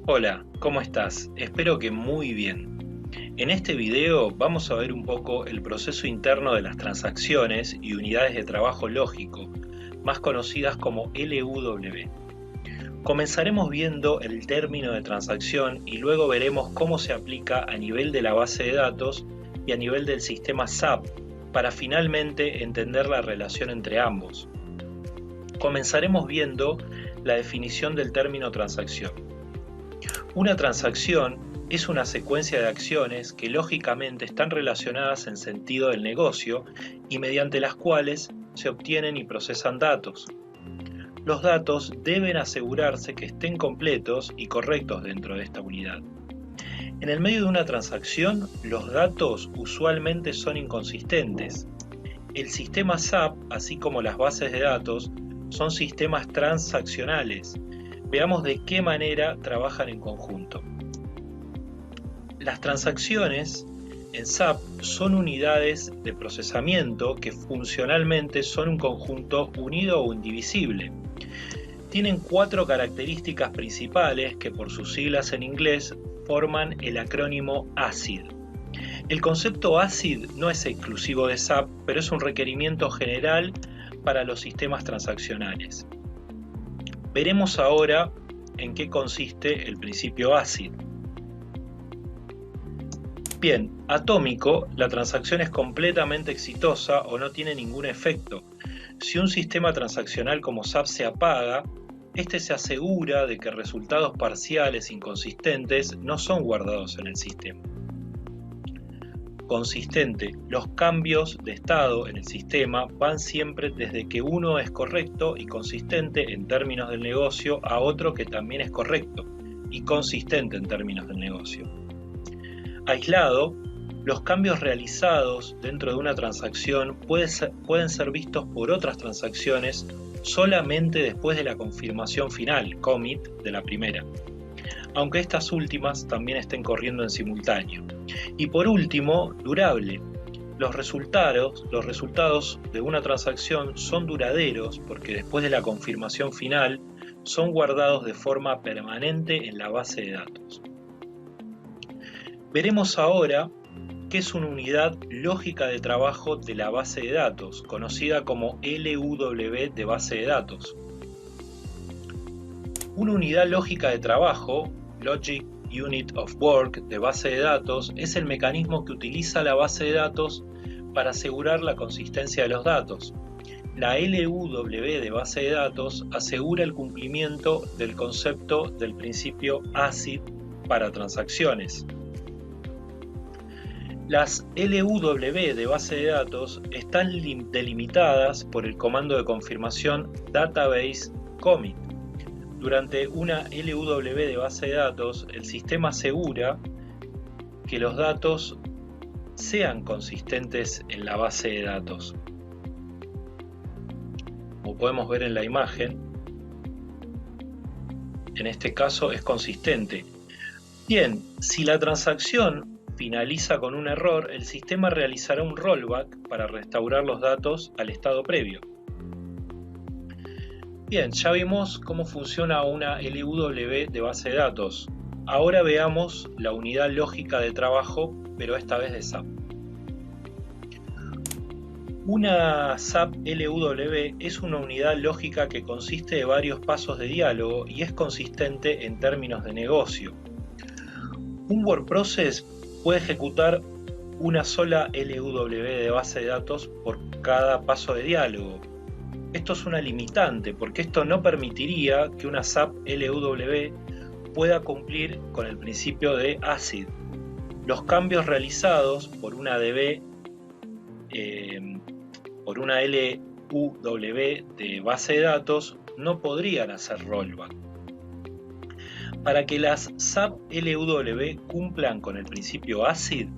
Hola, ¿cómo estás? Espero que muy bien. En este video vamos a ver un poco el proceso interno de las transacciones y unidades de trabajo lógico, más conocidas como LUW. Comenzaremos viendo el término de transacción y luego veremos cómo se aplica a nivel de la base de datos y a nivel del sistema SAP para finalmente entender la relación entre ambos. Comenzaremos viendo la definición del término transacción. Una transacción es una secuencia de acciones que lógicamente están relacionadas en sentido del negocio y mediante las cuales se obtienen y procesan datos. Los datos deben asegurarse que estén completos y correctos dentro de esta unidad. En el medio de una transacción, los datos usualmente son inconsistentes. El sistema SAP, así como las bases de datos, son sistemas transaccionales. Veamos de qué manera trabajan en conjunto. Las transacciones en SAP son unidades de procesamiento que funcionalmente son un conjunto unido o indivisible. Tienen 4 características principales que por sus siglas en inglés forman el acrónimo ACID. El concepto ACID no es exclusivo de SAP, pero es un requerimiento general para los sistemas transaccionales. Veremos ahora en qué consiste el principio ACID. Bien, atómico, la transacción es completamente exitosa o no tiene ningún efecto. Si un sistema transaccional como SAP se apaga, este se asegura de que resultados parciales inconsistentes no son guardados en el sistema. Consistente, los cambios de estado en el sistema van siempre desde que uno es correcto y consistente en términos del negocio a otro que también es correcto y consistente en términos del negocio. Aislado, los cambios realizados dentro de una transacción pueden ser vistos por otras transacciones solamente después de la confirmación final, commit, de la primera, aunque estas últimas también estén corriendo en simultáneo. Y por último, durable. Los resultados de una transacción son duraderos porque después de la confirmación final son guardados de forma permanente en la base de datos. Veremos ahora qué es una unidad lógica de trabajo de la base de datos, conocida como LUW de base de datos. Una unidad lógica de trabajo, Logic Unit of Work de base de datos, es el mecanismo que utiliza la base de datos para asegurar la consistencia de los datos. La LUW de base de datos asegura el cumplimiento del concepto del principio ACID para transacciones. Las LUW de base de datos están delimitadas por el comando de confirmación database commit. Durante una LUW de base de datos, el sistema asegura que los datos sean consistentes en la base de datos. Como podemos ver en la imagen, en este caso es consistente. Bien, si la transacción finaliza con un error, el sistema realizará un rollback para restaurar los datos al estado previo. Bien, ya vimos cómo funciona una LUW de base de datos. Ahora veamos la unidad lógica de trabajo, pero esta vez de SAP. Una SAP LUW es una unidad lógica que consiste de varios pasos de diálogo y es consistente en términos de negocio. Un word process puede ejecutar una sola LUW de base de datos por cada paso de diálogo. Esto es una limitante porque esto no permitiría que una SAP LUW pueda cumplir con el principio de ACID. Los cambios realizados por una LUW de base de datos no podrían hacer rollback. Para que las SAP LUW cumplan con el principio ACID,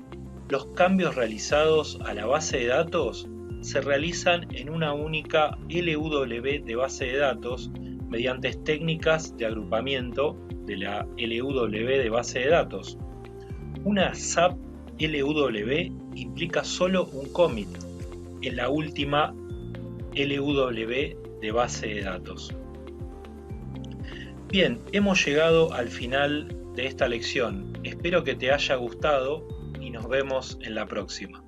los cambios realizados a la base de datos se realizan en una única LUW de base de datos mediante técnicas de agrupamiento de la LUW de base de datos. Una SAP LUW implica solo un commit en la última LUW de base de datos. Bien, hemos llegado al final de esta lección. Espero que te haya gustado y nos vemos en la próxima.